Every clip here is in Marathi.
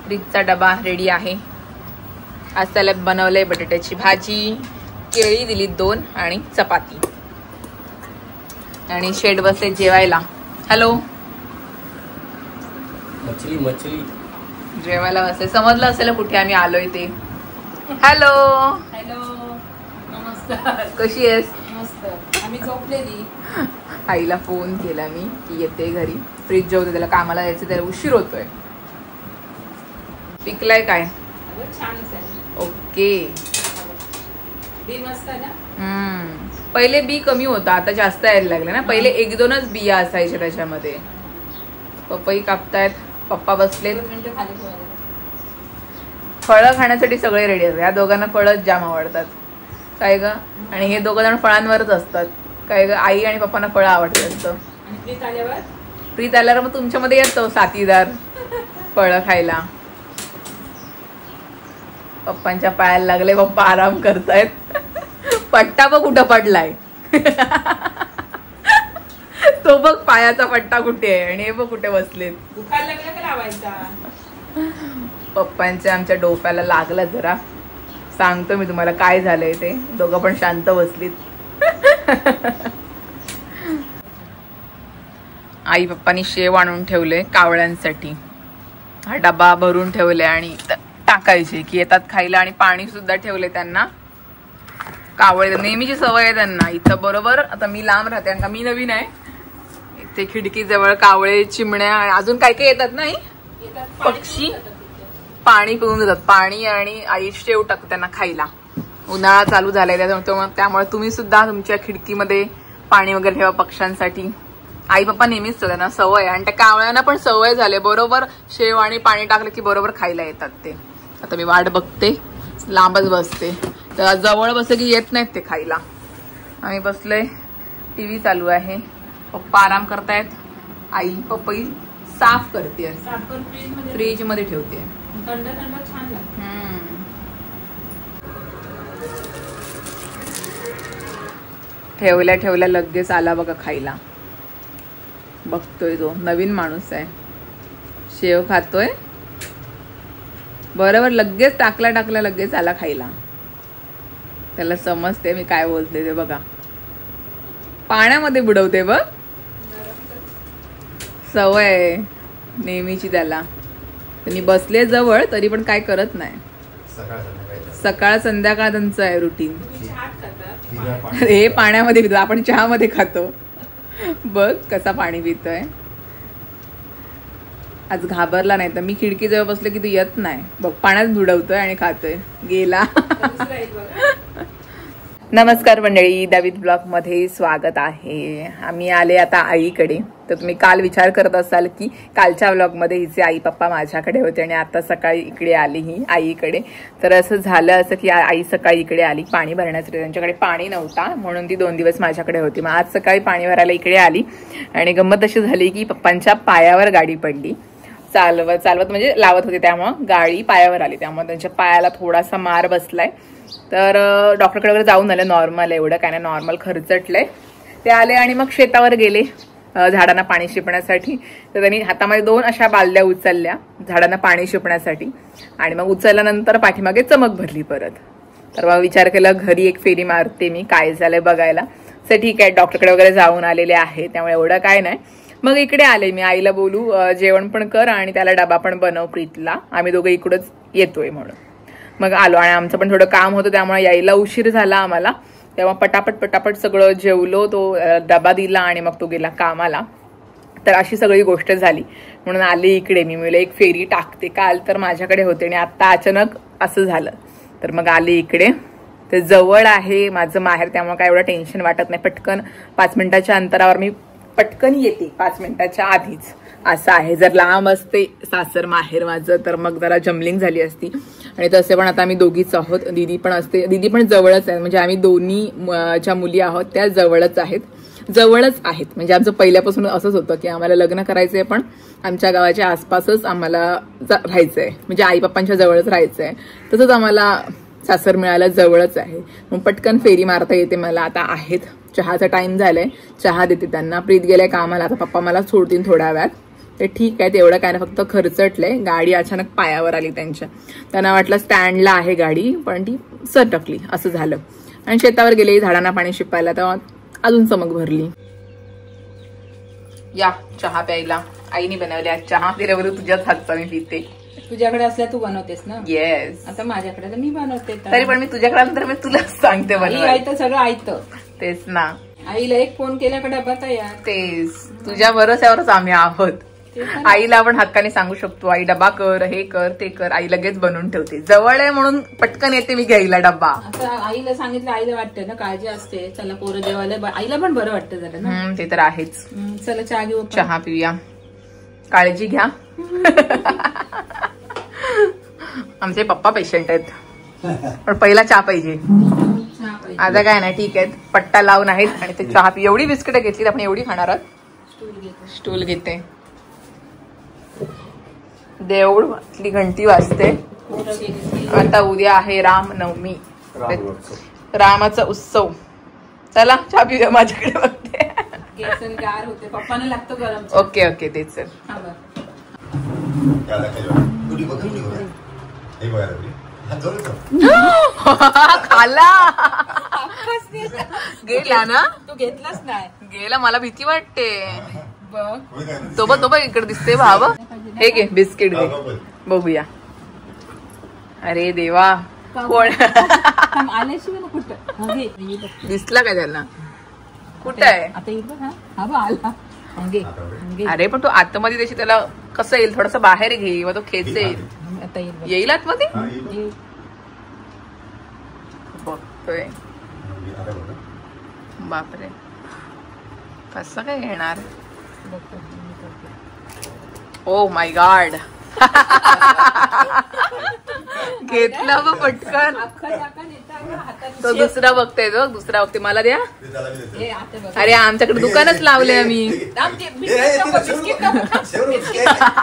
प्रीतचा डबा रेडी आहे। आज त्याला बनवलंय बटाट्याची भाजी, केळी दिली 2 आणि चपाती। आणि शेड बसले जेवायला। हॅलो मछली मछली जेवायला बसले। समजलं असेल कुठे आम्ही आलोय ते। हॅलो हॅलो नमस्कार, कशी आहेस? मस्त। आम्ही झोपलेली। आईला फोन केला मी की येते घरी। प्रीत जेवते, त्याला कामाला जायचं, त्याला उशीर होतोय। पिकलाय काय? छानच आहे। ओके बी मस्त आहे ना? पहिले बी कमी होता, आता जास्त यायला लागले ना। पहिले 1-2च बिया असायच्या त्याच्यामध्ये। पपई कापतायत, पप्पा बसलेत। फळं खाण्यासाठी सगळे रेडी असतात। या दोघांना फळच जाम आवडतात काय ग? आणि हे दोघं जण फळांवरच असतात काय ग? आई आणि पप्पांना फळं आवडतात असतं। प्रीत आल्यावर मग तुमच्यामध्ये येतो साथीदार फळं खायला। पप्पांच्या पायाला लागले, पप्पा आराम करतायत। पट्टा बघ कुठं पडलाय। तो बघ पायाचा पट्टा कुठे आहे आणि हे बघ कुठे बसलेत। पप्पांच्या आमच्या डोक्याला लागलं जरा। सांगतो मी तुम्हाला काय झालंय ते। दोघं पण शांत बसलीत। आई पप्पांनी शेव आणून ठेवले कावळ्यांसाठी। हा डबा भरून ठेवले आणि टाकायचे की येतात खायला। आणि पाणी सुद्धा ठेवले त्यांना। कावळे नेहमीची सवय आहे त्यांना इथं बरोबर। आता मी लांब राहते कारण का मी नवीन आहे इथे। खिडकी जवळ कावळे, चिमण्या, अजून काय काय येतात नाही पक्षी। पाणी पिऊन जातात, पाणी। आणि आई शेव टाकते त्यांना खायला। उन्हाळा चालू झालाय त्यामुळे तुम्ही सुद्धा तुमच्या खिडकीमध्ये पाणी वगैरे ठेवा पक्ष्यांसाठी। आई पप्पा नेहमीच त्यांना सवय आहे। आणि त्या कावळ्यांना पण सवय झाली, बरोबर शेव आणि पाणी टाकलं की बरोबर खायला येतात ते। आता मी वाट बघते, लांबच बसते, तर जवळ बसले की येत नाहीत ते खायला। आम्ही बसलोय, टीव्ही चालू आहे, पप्पा आराम करतायत, आई पपई साफ करते, फ्रीज मध्ये ठेवते। थंड थंड छान लागतं। ठेवल्या ठेवल्या लगेच आला बघा खायला। बघतोय तो नवीन माणूस आहे, शेव खातोय बरोबर। लगेच टाकला लगेच आला खायला। त्याला समजते मी काय बोलते ते बघा। पाण्यामध्ये बुडवते बघ, सवय आहे नेहमीची त्याला। त्यांनी बसले जवळ तरी पण काय करत नाही। सकाळ संध्याकाळ त्यांचं आहे रुटीन। हे पाण्यामध्ये पितो, आपण चहामध्ये खातो। बघ कसा पाणी पितोय। आज घाबरला नाही, तर मी खिडकी जवळ बसले की तू येत नाही बघ, पाण्यात बुडवतोय आणि खातोय। गेला। नमस्कार मंडळी, दावीद ब्लॉग मध्ये स्वागत आहे। आम्ही आले आता आईकडे। तर तुम्ही काल विचार करत असाल की कालच्या ब्लॉग मध्ये हिचे आई पप्पा माझ्याकडे होते आणि आता सकाळी इकडे आली ही आईकडे। तर असं झालं असं की आई सकाळी इकडे आली पाणी भरण्यासाठी। त्यांच्याकडे पाणी नव्हता म्हणून ती 2 दिवस माझ्याकडे होती। मग आज सकाळी पाणी भरायला इकडे आली आणि गंमत अशी झाली की पप्पांच्या पायावर गाडी पडली। चालवत म्हणजे लावत होते त्यामुळं गाडी पायावर आली, त्यामुळे त्यांच्या पायाला थोडासा मार बसलाय। तर डॉक्टरकडे वगैरे जाऊन आले, नॉर्मल एवढं काय नाही, नॉर्मल खरचटलंय। ते आले आणि मग शेतावर गेले झाडांना पाणी शिंपण्यासाठी। तर त्यांनी हातामध्ये 2 अशा बालद्या उचलल्या झाडांना पाणी शिंपण्यासाठी आणि मग उचलल्यानंतर पाठीमागे चमक भरली परत। तर मग विचार केला घरी एक फेरी मारते मी, काय झालंय बघायला। तर ठीक आहे, डॉक्टरकडे वगैरे जाऊन आलेले आहे त्यामुळे एवढं काय नाही। मग इकडे आले मी, आईला बोलू जेवण पण कर आणि त्याला डबा पण बनव प्रीतला, आम्ही दोघं इकडंच येतोय म्हणून। मग आलो आणि आमचं पण थोडं काम होतं त्यामुळे यायला उशीर झाला आम्हाला। तेव्हा पटापट सगळं जेवलो, तो डबा दिला आणि मग तो गेला कामाला। तर अशी सगळी गोष्ट झाली म्हणून आले इकडे मी। मला एक फेरी टाकते, काल तर माझ्याकडे होते आणि आता अचानक असं झालं तर मग आले इकडे। ते जवळ आहे माझं माहेर त्यामुळे काय एवढं टेन्शन वाटत नाही। पटकन 5 मिनिटाच्या अंतरावर मी पटकन येते, 5 मिनिटाच्या आधीच असं आहे। जर लांब असते सासर माहेर माझं तर मग जरा जमलिंग झाली असती। आणि तसे पण आता आम्ही दोघीच आहोत, दीदी पण असते, दीदी पण जवळच आहे। म्हणजे आम्ही दोन्ही ज्या मुली आहोत त्या जवळच आहेत म्हणजे आमचं पहिल्यापासून असंच होतं की आम्हाला लग्न करायचंय पण आमच्या गावाच्या आसपासच आम्हाला राहायचंय, म्हणजे आई पप्पांच्या जवळच राहायचंय। तसंच आम्हाला सासर मिळायला जवळच आहे, मग पटकन फेरी मारता येते मला। आता आहेत चहाचा टाइम झालाय, चहा देते त्यांना। प्रीत गेलाय कामाला, आता पप्पा मला सोडतील थोड्या वेळात। ते ठीक आहे, तेवढं काय ना, फक्त खरचटलंय. गाडी अचानक पायावर आली त्यांना वाटलं स्टँडला आहे गाडी, पण ती सटकली, असं झालं. आणि शेतावर गेले झाडांना पाणी शिपायला, तेव्हा अजून चमक भरली. या चहा प्यायला, आईने बनवल्या चहा. तिच्याबरोबर तुझ्याच हातचा मी पिते. तुझ्याकडे असल्या तू बनवतेस ना. येस. आता माझ्याकडे तर मी बनवते. तरी पण मी तुझ्याकडे नंतर मी तुलाच सांगते बनवायचं सगळं ऐकतं. तेच ना. आईला एक फोन केला का डबा तयार. तेच, तुझ्या भरोश्यावरच आम्ही आहोत. आईला आपण हक्काने सांगू शकतो, आई डबा कर, हे कर, ते कर. आई लगेच बनवून ठेवते. जवळ आहे म्हणून पटकन येते मी घ्यायला डबा. आता आईला सांगितलं, आईला वाटतं ना, काळजी असते. चला पोरं जेवायला, आईला पण बरं वाटतं जरा ना. ते तर आहेच. चला चहा घेऊ, चहा पिऊया. काळजी घ्या. आमचे पप्पा पेशंट आहेत, पण पहिला चहा पाहिजे. आता काय नाही, ठीक आहे, पट्टा लावून आहेत आणि ते चहा पी. एवढी बिस्किट घेतली, आपण एवढी खाणार आहोत. स्टूल घेते. देऊळली घंटी वाजते. आता उद्या आहे रामनवमी, रामाचा उत्सव. चला चहा पिऊया. माझ्याकडे बघते. पप्पांना लागतो गरम. ओके ओके, तेच सर. खाला गेला ना. तू घेतलाच नाही. गेला, मला भीती वाटते. तो बघ इकडे दिसते भाव. हे घे बिस्किट घे, बघूया. अरे देवा, कोण आल्याशिवाय कुठं दिसला का त्याला? कुठं आहे? अरे पण तू आतमध्ये त्याची, त्याला कसं येईल? थोडस बाहेर घे, मग तो खेचेल. येईल आतमध्ये. बघतोय. बापरे, कसं काय येणार? Oh my God. घेतला बघ पटकन. तो दुसरा बघतोय, तो दुसरा बघते. मला द्या. अरे आमच्याकडे दुकानच लावले आम्ही.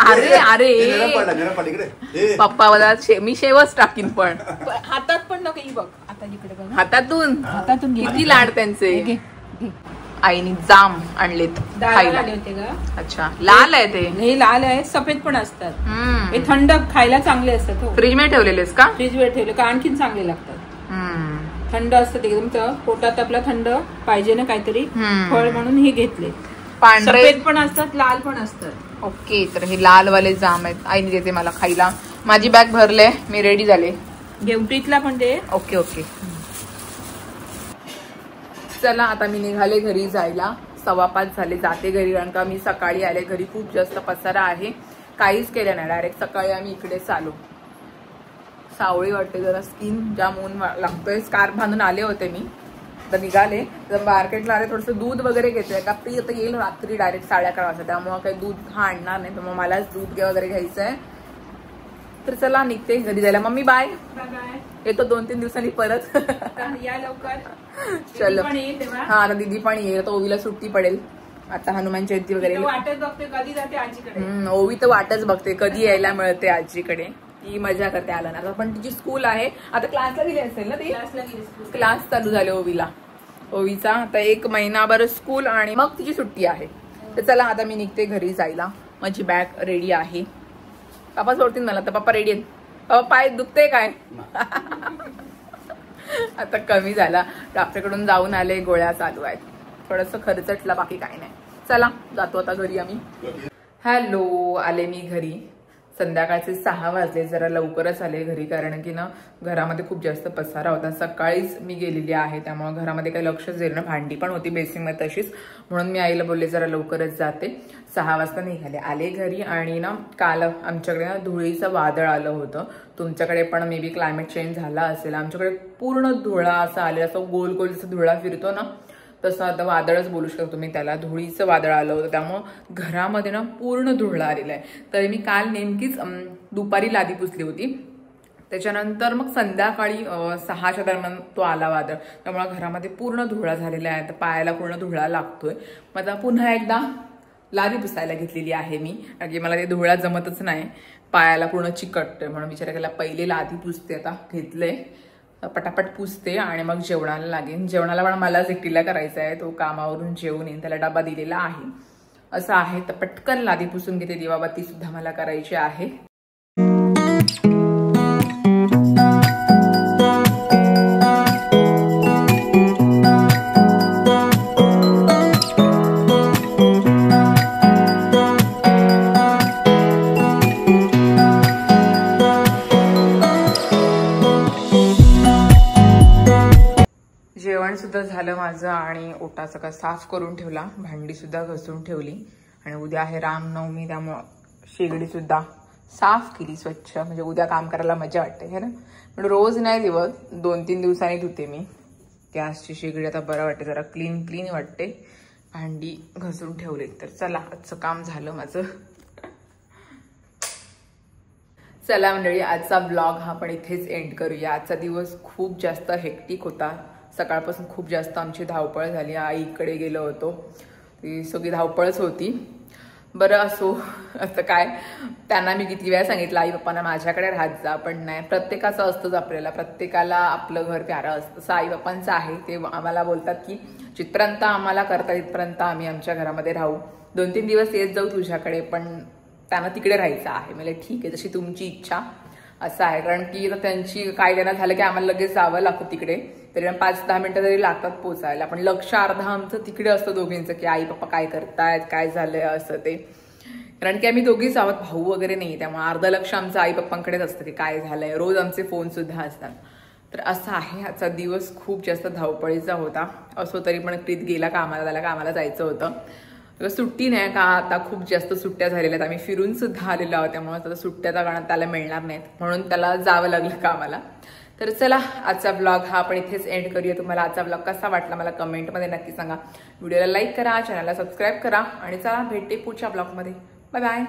अरे अरे पप्पा मला मी शेवच टाकीन, पण हातात पण नको. बघ आता इकडे बघ. हातातून किती लाड त्यांचे. आईने जाम आणलेत खायला. अच्छा, लाल आहे ते. हे लाल आहे, सफेद पण असतात. हे थंड खायला चांगले असतात. फ्रीज मध्ये ठेवलेलेस का? फ्रीज मध्ये ठेवले का आणखीन चांगले लागतात. थंड असतात एकदम. पोटात आपला थंड पाहिजे ना काहीतरी फळ, म्हणून हे घेतले. सफेद पण असतात, लाल पण असतात. ओके, तर हे लाल वाले जाम आहेत. आईने देते मला खायला. माझी बॅग भरले, मी रेडी झाले. गेवटीतला पण दे. Okay okay. चला आता मी निघाले घरी जायला. 5:15 झाले. जाते घरी, कारण का मी सकाळी आले घरी. खूप जास्त पसारा आहे, काहीच केलं नाही. डायरेक्ट सकाळी आम्ही इकडेच आलो. सावळी वाटते जरा, स्किन जाम ऊन लागतोय. स्कार्फ बांधून आले होते मी, तर निघाले. तर मार्केटला आले, थोडंसं दूध वगैरे घेतोय का प्री आता येईल रात्री डायरेक्ट 11:30 वाजता. त्यामुळे काही दूध हा आणणार नाही, त्यामुळे मलाच दूध वगैरे घ्यायचं आहे. तर चला निघते घरी जायला. Mummy bye. येतो 2-3 दिवसांनी परत. या लवकर. चलो. हा, आता दीदी पण येईल. तर ओवीला सुट्टी पडेल आता, हनुमान जयंती वगैरे. वाटच बघते कधी जाते आजीकडे. ओवी तर वाटच बघते कधी यायला मिळते आजीकडे. ती मजा करते आला ना. पण तिची स्कूल आहे आता. क्लासला गेली असेल ना ती. क्लास चालू झाले ओवीला. ओवीचा आता 1 महिनाभर स्कूल आणि मग तिची सुट्टी आहे. तर चला आता मी निघते घरी जायला. माझी बॅग रेडी आहे. पप्पा सोडतील मला, तर पप्पा रेडी आहेत. पप्पा पाय दुखते काय? आता कमी झाला. डॉक्टरकडून जाऊन आले, गोळ्या चालू आहेत. थोडस खर्चटला, बाकी काही नाही. चला जातो आता घरी आम्ही. हॅलो, आले मी घरी. संध्याकाळचे 6 वाजले. जरा लवकरच आले घरी, कारण की ना घरामध्ये खूप जास्त पसारा होता. सकाळीच मी गेलेली आहे, त्यामुळे घरामध्ये काही लक्षच देणं. भांडी पण होती बेसिनमध्ये तशीच, म्हणून मी आईला बोलले जरा लवकरच जाते. 6 वाजता निघाले. आले घरी. आणि ना काल आमच्याकडे ना धुळीचं वादळ आलं होतं. तुमच्याकडे पण मे बी क्लायमेट चेंज झाला असेल. आमच्याकडे पूर्ण धुळा असा आलेला, असं गोल गोल जसं धुळा फिरतो ना, तसं आता वादळच बोलू शकतो तुम्ही त्याला. धुळीचं वादळ आलं होतं, त्यामुळं घरामध्ये ना पूर्ण धुळा आलेला आहे. तर मी काल नेमकीच दुपारी लादी पुसली होती. त्याच्यानंतर मग संध्याकाळी 6च्या दरम्यान तो आला वादळ. त्यामुळे घरामध्ये पूर्ण धुळा झालेला आहे. तर पायाला पूर्ण धुळा लागतोय. मग आता पुन्हा एकदा लादी पुसायला घेतलेली आहे मी, कारण की मला ते धुळा जमतच नाही. पायाला पूर्ण चिकटतोय, म्हणून विचार केला पहिले लादी पुसते. आता घेतलंय, पटापट पुसते आणि मग जेवणाला लागेन. जेवणाला पण मलाच एकटीला करायचं आहे. तो कामावरून जेवून येईन, त्याला डबा दिलेला आहे. असं आहे. तर पटकन लादी पुसून घेते, दिवाबत्ती सुद्धा मला करायची आहे. जेवण सुद्धा झालं माझं आणि ओटा सगळं साफ करून ठेवला, भांडी सुद्धा घासून ठेवली. आणि उद्या आहे रामनवमी, त्यामुळं शेगडी सुद्धा साफ केली स्वच्छ. म्हणजे उद्या काम करायला मजा वाटते है ना. पण रोज नाही दिवस 2-3 दिवसांनी धुते मी गॅसची शेगडी. आता बरं वाटते, जरा क्लीन क्लीन वाटते. भांडी घासून ठेवले. तर चला आजचं काम झालं माझं. चला मंडळी, आजचा ब्लॉग हा पण इथेच एंड करूया. आजचा दिवस खूप जास्त हेक्टिक होता. सकाळपासून खूप जास्त आमची धावपळ झाली. आईकडे गेलो होतो, ती सगळी धावपळच होती. बरं असो, असं काय, त्यांना मी किती वेळा सांगितलं आई पप्पांना माझ्याकडे राहत जा, पण नाही, प्रत्येकाचं असतंच आपल्याला, प्रत्येकाला आपलं घर प्यारं असतं. तसं आई पप्पांचं आहे. ते आम्हाला बोलतात की जिथपर्यंत आम्हाला करता तिथपर्यंत आम्ही आमच्या घरामध्ये राहू, 2-3 दिवस येत जाऊ तुझ्याकडे, पण त्यांना तिकडे राहायचं आहे. म्हणजे ठीक आहे, जशी तुमची इच्छा, असं आहे. कारण की त्यांची काय देणं झालं की आम्हाला लगेच जावं लागतं तिकडे, तरी 5-10 मिनिटं तरी लागतात पोचायला. पण लक्ष अर्धा आमचं तिकडे असतं दोघींचं, की आई पप्पा काय करतायत, काय झालंय असं ते. कारण की आम्ही दोघीच आहोत, भाऊ वगैरे नाही, त्यामुळे अर्ध लक्ष आमचं आई पप्पांकडेच असतं की काय झालंय. रोज आमचे फोन सुद्धा असतात. तर असं आहे. आजचा दिवस खूप जास्त धावपळीचा होता. असो तरी पण प्रीत गेला कामाला, त्याला कामाला जायचं होतं. सुट्टी नाही का, आता खूप जास्त सुट्ट्या झालेल्या आहेत. आम्ही फिरून सुद्धा आलेलो आहोत, त्यामुळे आता सुट्ट्याचा काळात त्याला मिळणार नाहीत, म्हणून त्याला जावं लागलं कामाला. तर चला आजचा ब्लॉग हा आपण इथेच एंड करूया. तुम्हाला आजचा ब्लॉग कसा वाटला मला कमेंटमध्ये नक्की सांगा. व्हिडिओला लाईक करा, चॅनलला सबस्क्राईब करा आणि चला भेटते पुढच्या ब्लॉगमध्ये. Bye bye.